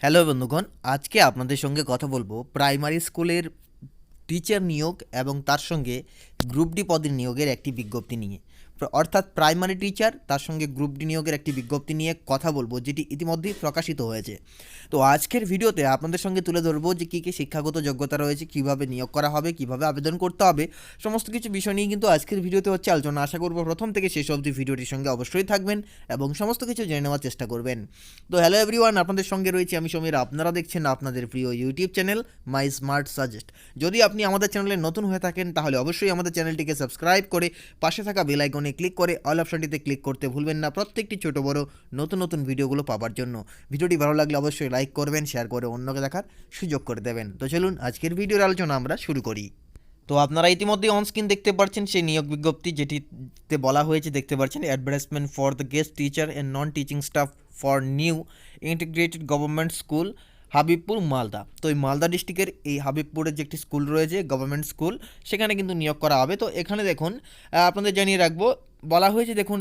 Hello বন্ধুগণ, আজকে আপনাদের সঙ্গে কথা বলবো প্রাইমারি স্কুলের টিচার নিয়োগ এবং তার সঙ্গে গ্রুপ ডি পদের নিয়োগের একটি বিজ্ঞপ্তি নিয়ে। অর্থাৎ প্রাইমারি টিচার তার সঙ্গে গ্রুপ ডি নিয়োগের একটি বিজ্ঞপ্তি নিয়ে কথা বলবো, যেটি ইতিমধ্যেই প্রকাশিত হয়েছে। তো আজকের ভিডিওতে আপনাদের সঙ্গে তুলে ধরবো যে কী কী শিক্ষাগত যোগ্যতা রয়েছে, কীভাবে নিয়োগ করা হবে, কীভাবে আবেদন করতে হবে, সমস্ত কিছু বিষয় নিয়ে কিন্তু আজকের ভিডিওতে হচ্ছে আলোচনা। আশা করবো প্রথম থেকে শেষ অবধি ভিডিওটির সঙ্গে অবশ্যই থাকবেন এবং সমস্ত কিছু জেনে নেওয়ার চেষ্টা করবেন। তো হ্যালো এভরিওয়ান, আপনাদের সঙ্গে রয়েছে আমি সমীর। আপনারা দেখছেন আপনাদের প্রিয় YouTube channel my smart suggest. যদি আপনি আমাদের চ্যানেলে নতুন হয়ে থাকেন তাহলে অবশ্যই আমাদের চ্যানেলটিকে সাবস্ক্রাইব করে পাশে থাকা বেল আইকনে ক্লিক করে অল অপশনটিতে ক্লিক করতে ভুলবেন না, প্রত্যেকটি ছোট বড় নতুন নতুন ভিডিওগুলো পাওয়ার জন্য। ভিডিওটি ভালো লাগলে অবশ্যই লাইক করবেন, শেয়ার করে অন্যকে দেখার সুযোগ করে দেবেন। তো চলুন আজকের ভিডিওর আলোচনা আমরা শুরু করি। তো আপনারা ইতিমধ্যেই অনস্ক্রিন দেখতে পাচ্ছেন সেই নিয়োগ বিজ্ঞপ্তি, যেটিতে বলা হয়েছে, দেখতে পাচ্ছেন, advertisement for the guest teacher and non teaching staff for new integrated government school Habibpur Malda. তো এই মালদা ডিস্ট্রিক্টের এই হাবিবপুরের যে একটি স্কুল রয়েছে, গভর্নমেন্ট স্কুল, সেখানে কিন্তু নিয়োগ করা হবে। তো এখানে দেখুন, আপনাদের জানিয়ে রাখবো, বলা হয়েছে, দেখুন,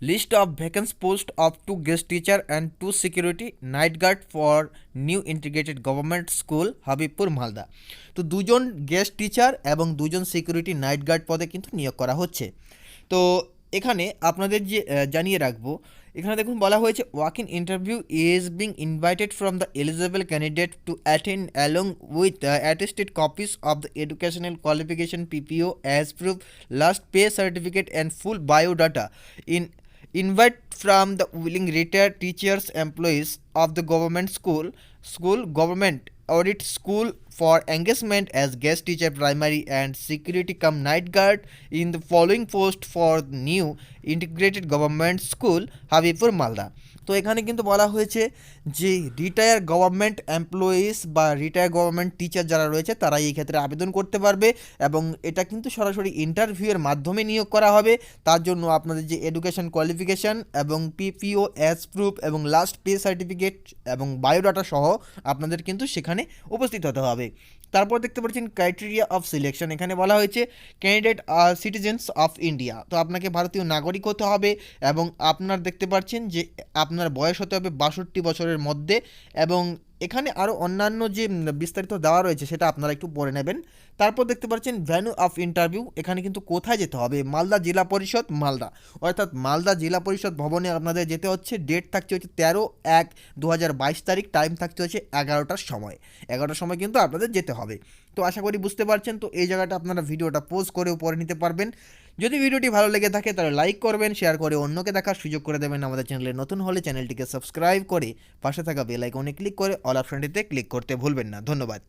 list of vacancy post of 2 guest teacher and 2 security night guard for new integrated government school Habibpur Malda. তো 2জন গেস্ট টিচার এবং 2জন সিকিউরিটি নাইট গার্ড পদে কিন্তু নিয়োগ করা হচ্ছে। তো এখানে আপনাদের যে জানিয়ে রাখবো, এখানে দেখুন বলা হয়েছে, walk in interview is being invited from the eligible candidate to attend along with attested copies of the educational qualification PPO as proof last pay certificate and full biodata in invite from the willing retired teachers employees of the government school government audit school for engagement as guest teacher primary and security cum night guard in the following post for new integrated government school habibpur malda। তো এখানে কিন্তু বলা হয়েছে যে retire government employees বা retire government teacher যারা রয়েছে তারা এই ক্ষেত্রে আবেদন করতে পারবে এবং এটা কিন্তু সরাসরি ইন্টারভিউয়ের মাধ্যমে নিয়োগ করা হবে। তার জন্য আপনাদের যে এডুকেশন কোয়ালিফিকেশান এবং পিপিও অ্যাজ প্রুফ এবং লাস্ট পে সার্টিফিকেট এবং বায়োডাটা সহ আপনাদের কিন্তু সেখানে উপস্থিত হতে হবে। তারপর দেখতে পাচ্ছেন ক্রাইটেরিয়া অফ সিলেকশন। এখানে বলা হয়েছে candidate are citizens of India. তো আপনাকে ভারতীয় নাগরিক হতে হবে এবং আপনার দেখতে পাচ্ছেন যে আপনার বয়স হতে হবে 62 বছরের মধ্যে। এবং এখানে আরও অন্যান্য যে বিস্তারিত দেওয়া রয়েছে সেটা আপনারা একটু পড়ে নেবেন। তারপর দেখতে পাচ্ছেন ভ্যান্যু অফ ইন্টারভিউ। এখানে কিন্তু কোথায় যেতে হবে, মালদা জেলা পরিষদ মালদা, অর্থাৎ মালদা জেলা পরিষদ ভবনে আপনাদের যেতে হচ্ছে। ডেট থাকছে হচ্ছে 13/1/2022 তারিখ, টাইম থাকছে হচ্ছে 11টার সময়। 11টার সময় কিন্তু আপনাদের যেতে হবে। তো আশা করি বুঝতে পারছেন। তো এই জায়গাটা আপনারা ভিডিওটা পজ করেও পড়ে নিতে পারবেন। যদি ভিডিওটি ভালো লেগে থাকে তাহলে লাইক করবেন, শেয়ার করে অন্যকে দেখার সুযোগ করে দেবেন। আমাদের চ্যানেলে নতুন হলে চ্যানেলটিকে সাবস্ক্রাইব করে পাশে থাকা বেল আইকনে ক্লিক করে অল অপশনটিতে ক্লিক করতে ভুলবেন না। ধন্যবাদ।